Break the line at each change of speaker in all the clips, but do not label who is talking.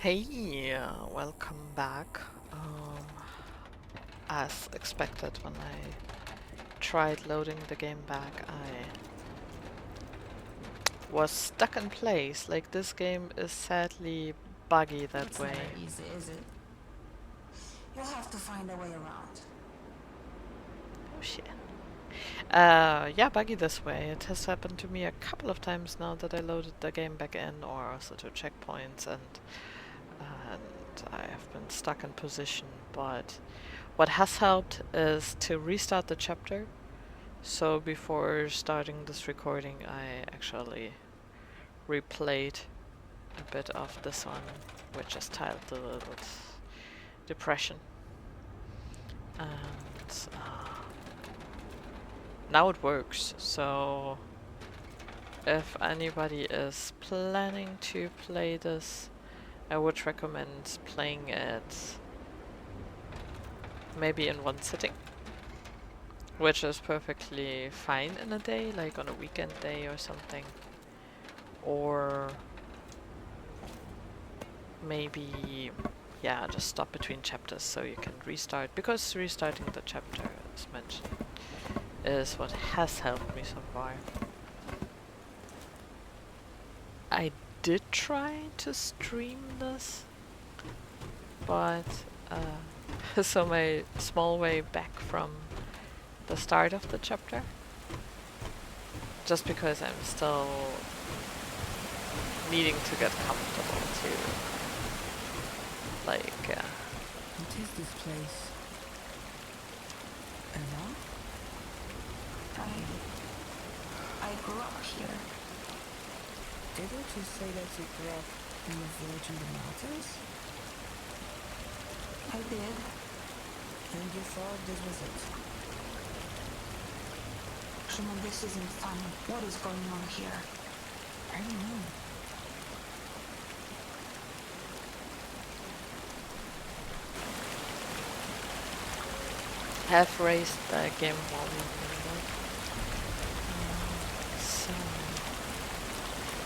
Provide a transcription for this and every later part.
Hey, welcome back. As expected, when I tried loading the game back, I was stuck in place. Like, this game is sadly buggy that
It's never
way.
easy, is it? You'll have to find a way around.
Oh shit. Yeah, buggy this way. It has happened to me a couple of times now that I loaded the game back in, or also to checkpoints, and I have been stuck in position. But what has helped is to restart the chapter. So before starting this recording, I actually replayed a bit of this one, which is titled Depression. And now it works, so if anybody is planning to play this, I would recommend playing it maybe in one sitting, which is perfectly fine in a day, like on a weekend day or something. Or maybe, yeah, just stop between chapters so you can restart, because restarting the chapter, as mentioned, is what has helped me so far. I did try to stream this, but so my small way back from the start of the chapter, just because I'm still needing to get comfortable to, like,
What is this place? Ella? I grew up here. Didn't you say that you grew up in a village in the mountains? I did. And you thought this was it? Shimon, this isn't funny. What is going on here? I don't know.
have raised the game volume a little. So,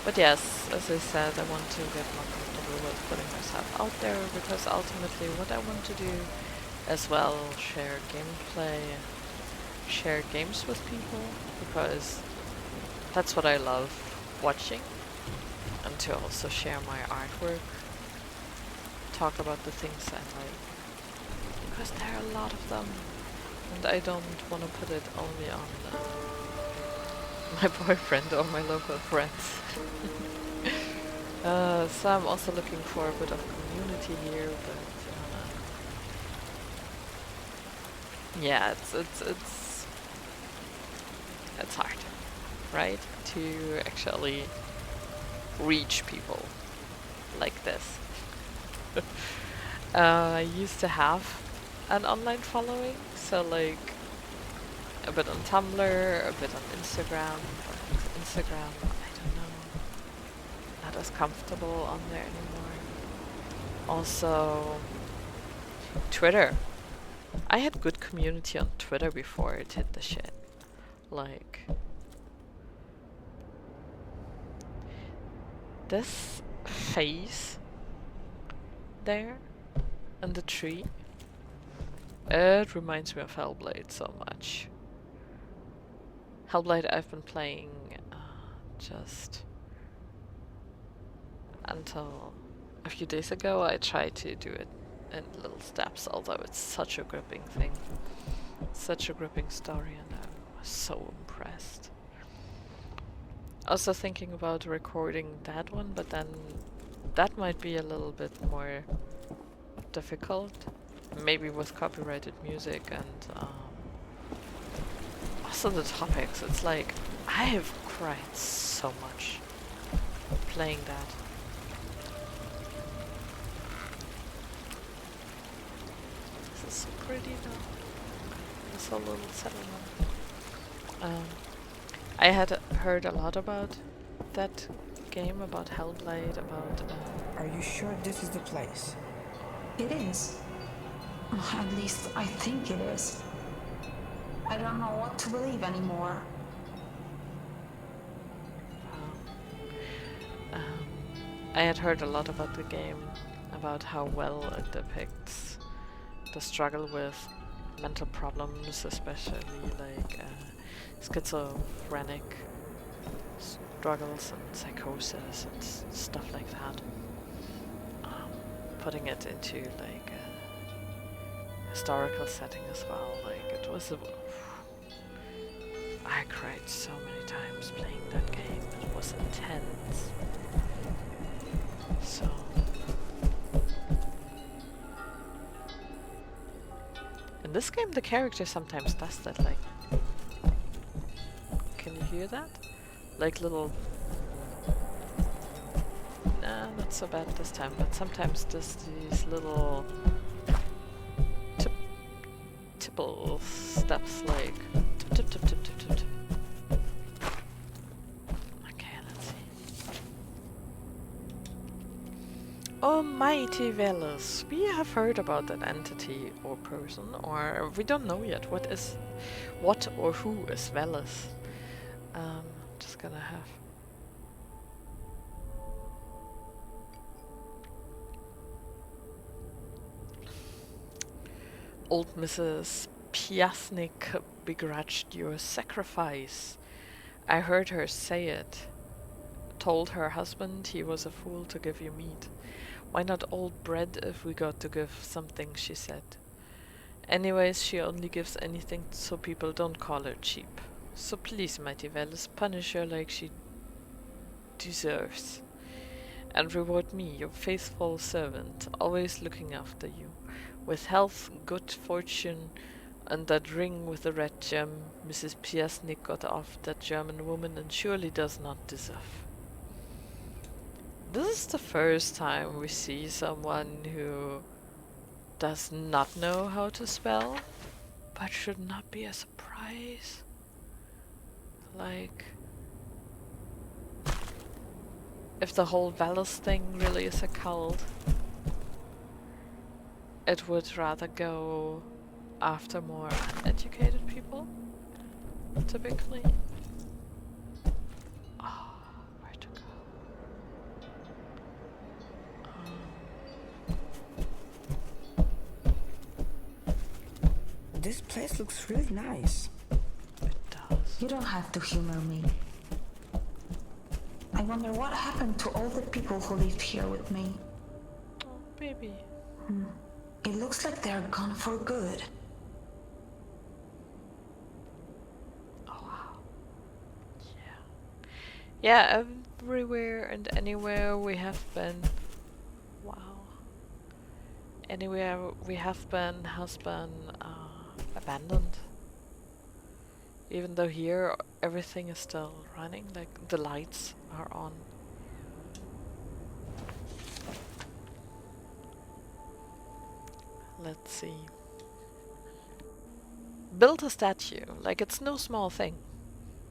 but yes, as I said, I want to get more comfortable with putting myself out there, because ultimately what I want to do as well, share gameplay, share games with people, because that's what I love watching, and to also share my artwork, talk about the things I like, because there are a lot of them, and I don't want to put it only on my boyfriend or my local friends. So I'm also looking for a bit of community here, but yeah, it's hard, right? To actually reach people like this. I used to have an online following, so like a bit on Tumblr, a bit on Instagram, but Instagram, I don't know, not as comfortable on there anymore. Also, Twitter. I had good community on Twitter before it hit the shit. Like, this face there and the tree, it reminds me of Hellblade so much. Hellblade I've been playing just until a few days ago. I tried to do it in little steps, although it's such a gripping thing. Such a gripping story, and I was so impressed. Also thinking about recording that one, but then that might be a little bit more difficult. Maybe with copyrighted music, and also the topics. It's like, I have cried so much playing that. This is so pretty though. This whole little settlement. I had heard a lot about that game, about Hellblade, about...
Are you sure this is the place?
It is. At least I think it is. I don't know what to believe anymore.
I had heard a lot about the game, about how well it depicts the struggle with mental problems, especially like schizophrenic struggles and psychosis and stuff like that. Putting it into like a historical setting as well. Like it was I cried so many times playing that game. It was intense. So in this game the character sometimes does that, like, can you hear that? Like little, nah, not so bad this time, but sometimes just these little tipple steps, like tip tip tip tip tip tip tip. Okay, let's see. Almighty Velas, we have heard about that entity or person, or we don't know yet what or who is Velas. Just gonna have old Mrs. Piasnik begrudged your sacrifice. I heard her say it. Told her husband he was a fool to give you meat. Why not old bread if we got to give something, she said. Anyways, she only gives anything so people don't call her cheap. So please, mighty Velas, punish her like she deserves. And reward me, your faithful servant, always looking after you. With health, good fortune, and that ring with the red gem Mrs. Piasnik got off that German woman and surely does not deserve. This is the first time we see someone who does not know how to spell, but should not be a surprise. Like, if the whole Velas thing really is a cult, it would rather go after more uneducated people, typically. Oh, where to go?
This place looks really nice.
It does.
You don't have to humor me. I wonder what happened to all the people who lived here with me.
Oh, baby.
It looks like they're gone for good.
Oh, wow. Yeah. Yeah, everywhere and anywhere we have been. Wow. Anywhere we have been has been abandoned. Even though here everything is still running, like the lights are on. Let's see. Build a statue, like it's no small thing.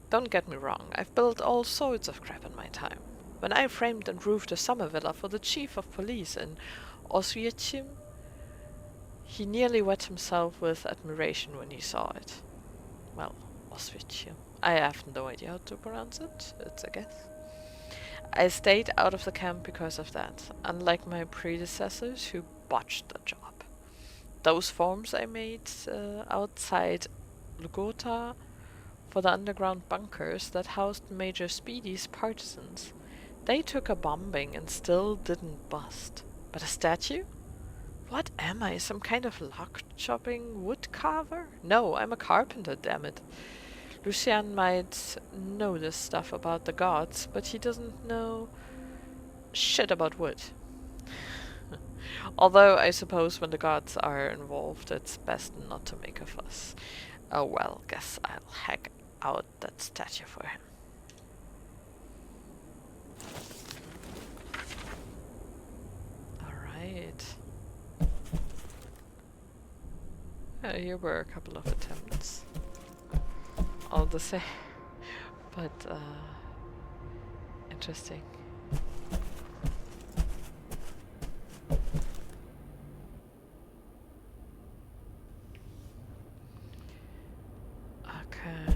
Don't get me wrong, I've built all sorts of crap in my time. When I framed and roofed a summer villa for the chief of police in Oswiecim, he nearly wet himself with admiration when he saw it. Well, Oswiecim. I have no idea how to pronounce it, it's a guess. I stayed out of the camp because of that, unlike my predecessors who botched the job. Those forms I made outside Lugota for the underground bunkers that housed Major Speedy's partisans. They took a bombing and still didn't bust. But a statue? What am I, some kind of lock-chopping wood carver? No, I'm a carpenter, damn it. Lucian might know this stuff about the gods, but he doesn't know shit about wood. Although I suppose when the gods are involved, it's best not to make a fuss. Oh well, guess I'll hack out that statue for him. Alright. Here were a couple of attempts. All the same. But, interesting. Okay.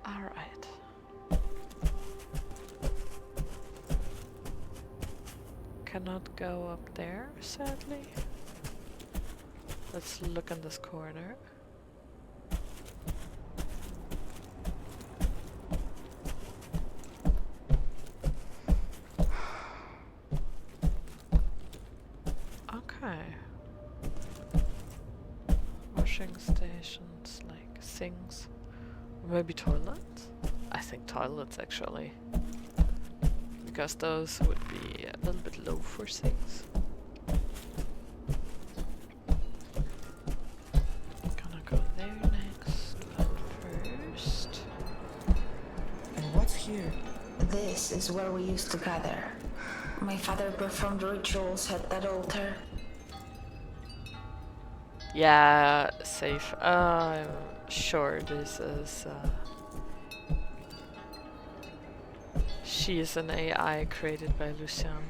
Alright. cannot go up there, sadly. Let's look in this corner. Okay. Washing stations, like sinks. Or maybe toilets? I think toilets actually. Because those would be a little bit low for sinks. Gonna go there next, but first.
And what's here?
This is where we used to gather. My father performed rituals at that altar.
Yeah, safe. I'm sure this is. She is an AI created by Lucien.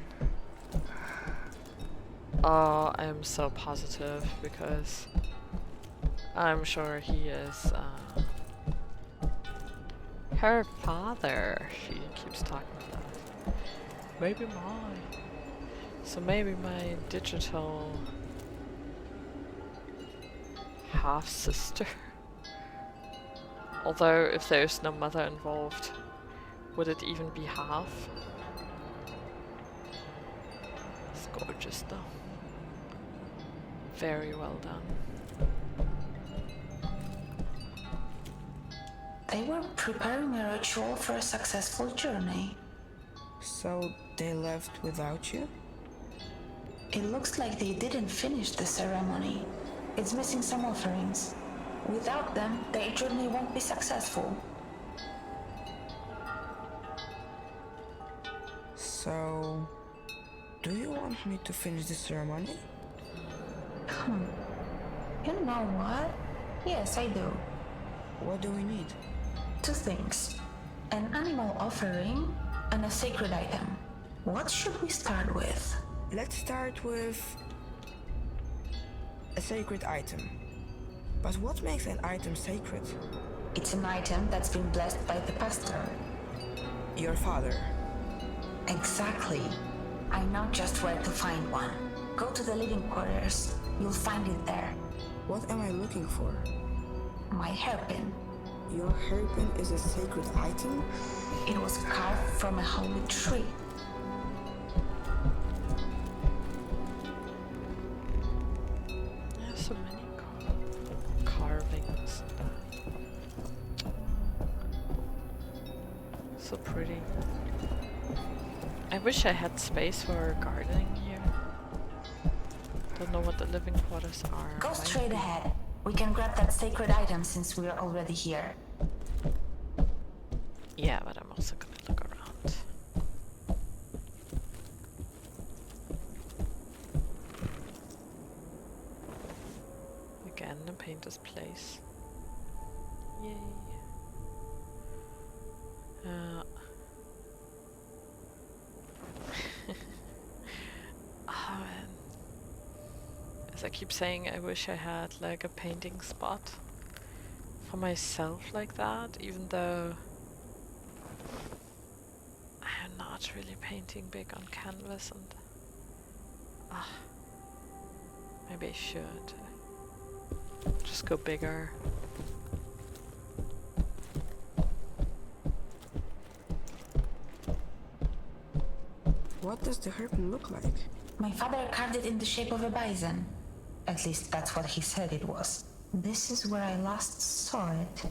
Oh, I'm so positive because I'm sure he is her father. She keeps talking about. Maybe mine. So maybe my digital half sister. Although if there's no mother involved, would it even be half? It's gorgeous though. Very well done.
They were preparing a ritual for a successful journey.
So they left without you?
It looks like they didn't finish the ceremony. It's missing some offerings. Without them, their journey won't be successful.
So, do you want me to finish the ceremony?
You know what? Yes, I do.
What do we need?
2 things. An animal offering and a sacred item. What should we start with?
Let's start with a sacred item. But what makes an item sacred?
It's an item that's been blessed by the pastor.
Your father.
Exactly. I know just where to find one. Go to the living quarters. You'll find it there.
What am I looking for?
My hairpin.
Your hairpin is a sacred item?
It was carved from a holy tree.
There's so many carvings. So pretty. I wish I had space for gardening here. Don't know what the living quarters are.
Go
Might
straight
be.
ahead. We can grab that sacred item since we're already here.
Yeah, but I'm also gonna look around. Again, a painter's place. Yay. Oh man. As I keep saying, I wish I had like a painting spot for myself like that, even though I'm not really painting big on canvas and maybe I should just go bigger.
What does the hairpin look like?
My father carved it in the shape of a bison. At least that's what he said it was. This is where I last saw it.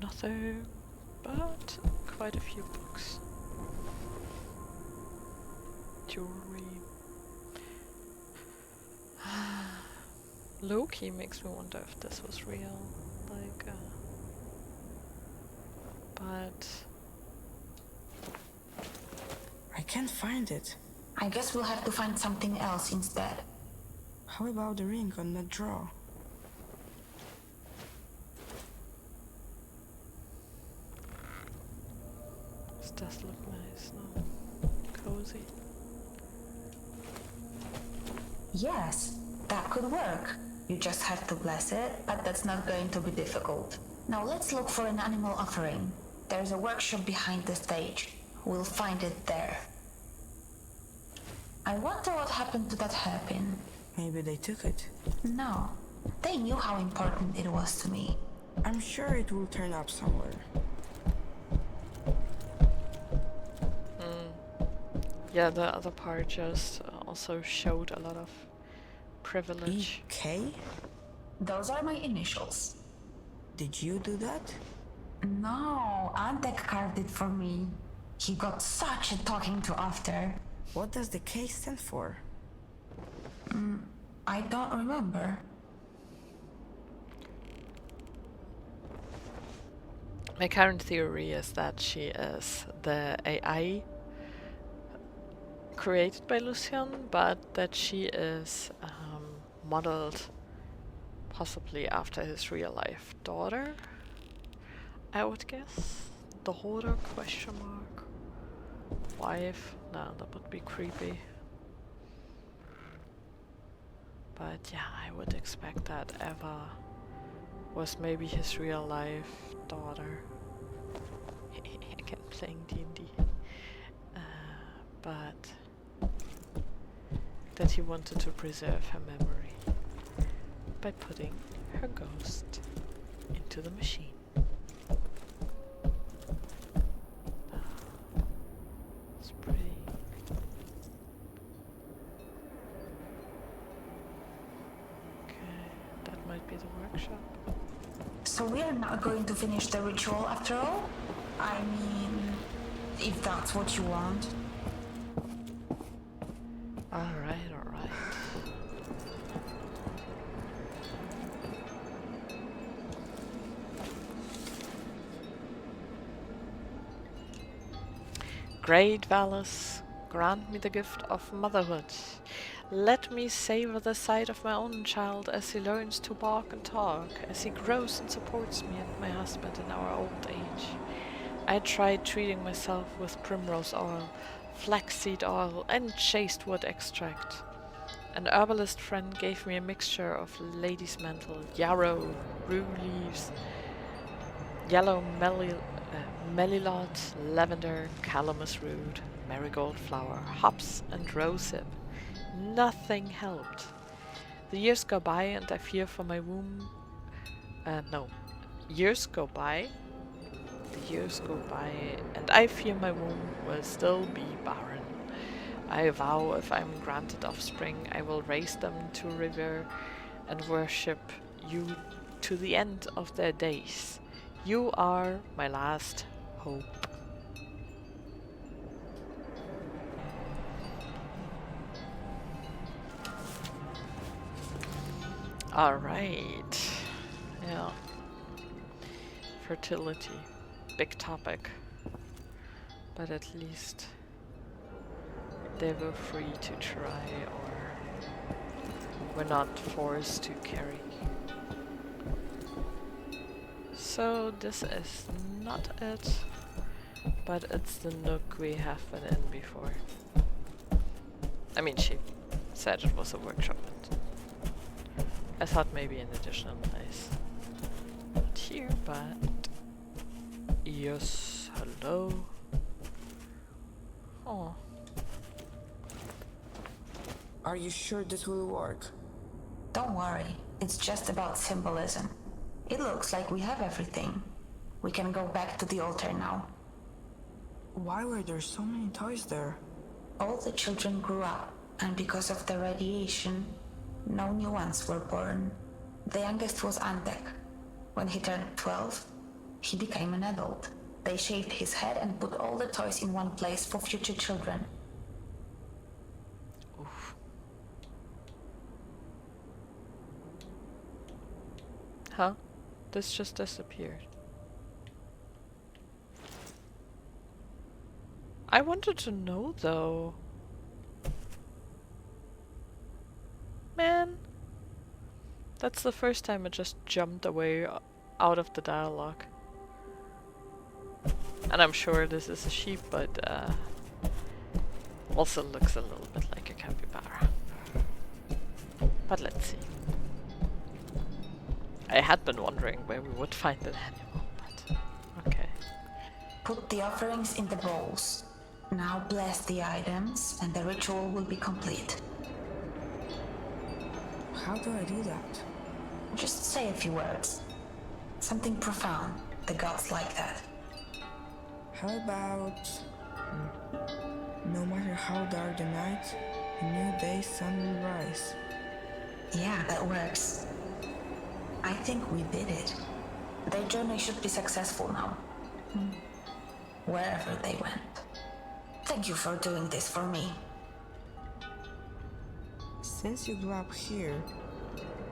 Nothing but quite a few books. Jewelry. Low-key makes me wonder if this was real. Like, but
I can't find it.
I guess we'll have to find something else instead.
How about the ring on that drawer?
this does look nice, no? Cozy.
Yes, that could work. You just have to bless it, but that's not going to be difficult. Now let's look for an animal offering. There's a workshop behind the stage. We'll find it there. I wonder what happened to that hairpin.
Maybe they took it.
No, they knew how important it was to me.
I'm sure it will turn up somewhere.
Yeah, the other part just also showed a lot of privilege.
EK?
Those are my initials.
Did you do that?
No, Antek carved it for me. He got such a talking to after.
What does the K stand for?
I don't remember.
My current theory is that she is the AI created by Lucian, but that she is modeled possibly after his real life daughter, I would guess. Daughter, question mark. Wife? No, that would be creepy. But yeah, I would expect that Eva was maybe his real life daughter. Again, playing D&D. But that he wanted to preserve her memory by putting her ghost into the machine. It's pretty. Okay, that might be the workshop.
So we're not going to finish the ritual after all? I mean, if that's what you want.
Alright. Great Valus, grant me the gift of motherhood. Let me savor the sight of my own child as he learns to walk and talk, as he grows and supports me and my husband in our old age. I tried treating myself with primrose oil, flaxseed oil, and chaste wood extract. An herbalist friend gave me a mixture of lady's mantle, yarrow, rue leaves, yellow melilot, lavender, calamus root, marigold flower, hops, and rosehip. Nothing helped. The years go by and I fear for my womb. Years go by. The years go by and I fear my womb will still be barren. I vow if I'm granted offspring, I will raise them to revere and worship you to the end of their days. You are my last hope. Alright. Yeah. Fertility. Big topic. But at least they were free to try or were not forced to carry. So this is not it, but it's the nook we have been in before. I mean, she said it was a workshop, and I thought maybe an additional place. Not here, but yes, hello. Oh.
Are you sure this will work?
Don't worry, it's just about symbolism. It looks like we have everything. We can go back to the altar now.
Why were there so many toys there?
All the children grew up, and because of the radiation, no new ones were born. The youngest was Antek. When he turned 12, he became an adult. They shaved his head and put all the toys in one place for future children.
Oof. Huh? This just disappeared. I wanted to know though. Man. That's the first time it just jumped away out of the dialogue. And I'm sure this is a sheep, but also looks a little bit like a capybara. But let's see. I had been wondering where we would find an animal, but okay.
Put the offerings in the bowls. Now bless the items, and the ritual will be complete.
How do I do that?
Just say a few words. Something profound. The gods like that.
How about... No matter how dark the night, a new day's sun will rise.
Yeah, that works. I think we did it. Their journey should be successful now. Wherever they went. Thank you for doing this for me.
Since you grew up here,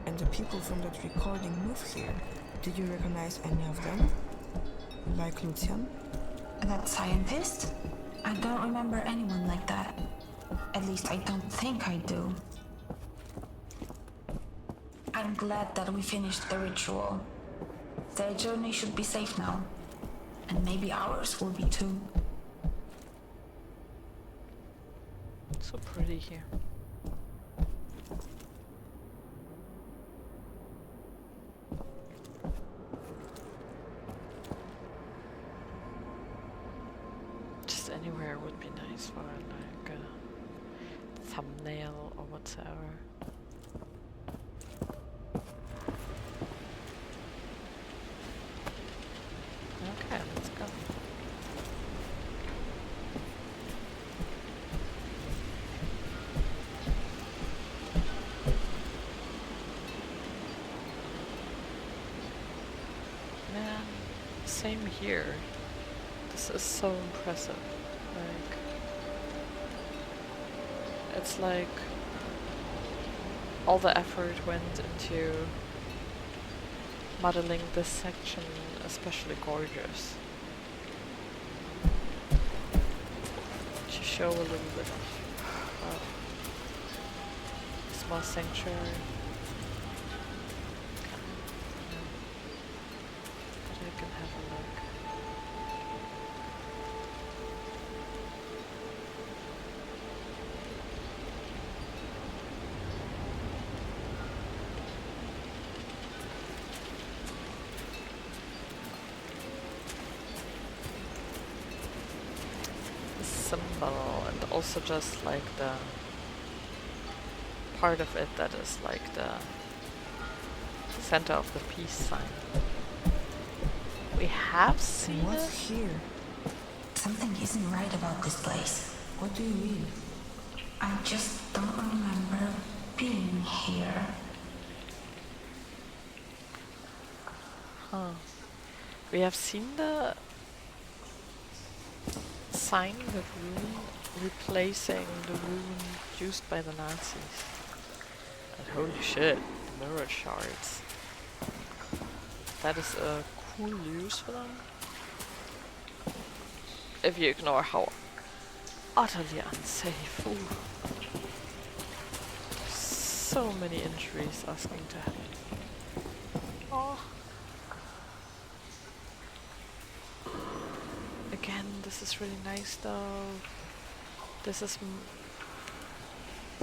and the people from that recording moved here, did you recognize any of them? Like Lucian?
That scientist? I don't remember anyone like that. At least I don't think I do. I'm glad that we finished the ritual. Their journey should be safe now. And maybe ours will be too.
So pretty here. Just anywhere would be nice for like a thumbnail or whatsoever. Okay, let's go. Man, same here. This is so impressive. Like, it's like all the effort went into modeling this section especially gorgeous. To show a little bit of small sanctuary. But I can have a look. Symbol, and also just like the part of it that is like the center of the peace sign. We have seen
What's
it.
here?
Something isn't right about this place.
What do you mean?
I just don't remember being here.
Huh. We have seen the sign with rune replacing the rune used by the Nazis. And holy shit, mirror shards. That is a cool use for them. If you ignore how utterly unsafe. Ooh. So many injuries asking to happen. Oh. Again, this is really nice though. This is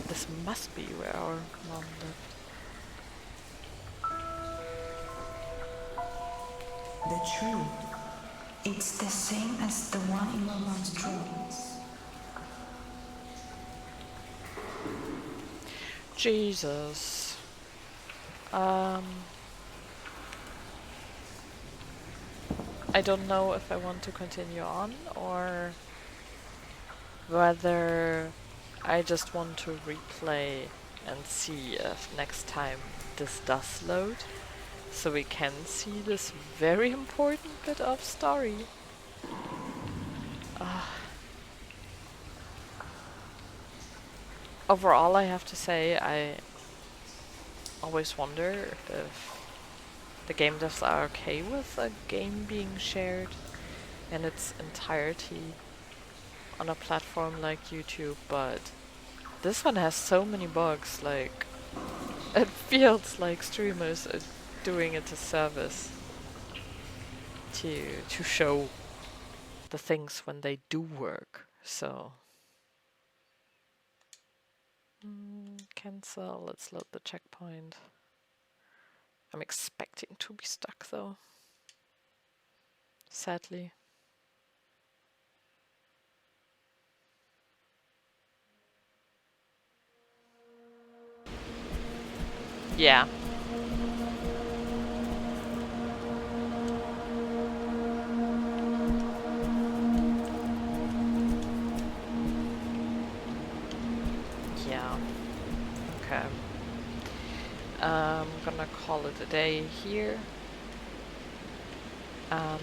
this must be where our mom lived.
The tree. It's the same as the one in your mom's drawings.
Jesus. I don't know if I want to continue on or whether I just want to replay and see if next time this does load, so we can see this very important bit of story. Overall, I have to say, I always wonder if the game devs are okay with a game being shared in its entirety on a platform like YouTube, but this one has so many bugs, like, it feels like streamers are doing it a service to show the things when they do work, so... cancel, let's load the checkpoint. I'm expecting to be stuck though. Sadly. Yeah. Yeah. Okay. I'm gonna call it a day here. And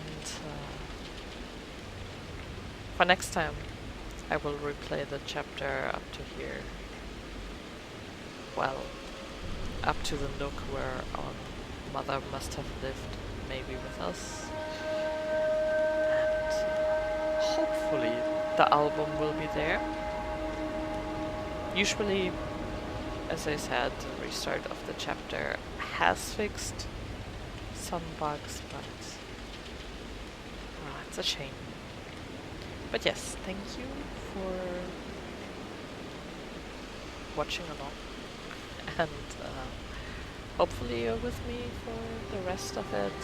for next time, I will replay the chapter up to here. Well, up to the nook where our mother must have lived, maybe with us. And hopefully the album will be there. Usually, as I said, the restart of the chapter has fixed some bugs, but it's a shame. But yes, thank you for watching along, and hopefully you're with me for the rest of it.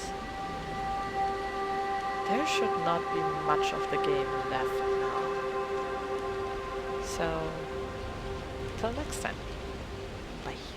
There should not be much of the game left now. So, till next time. Bye.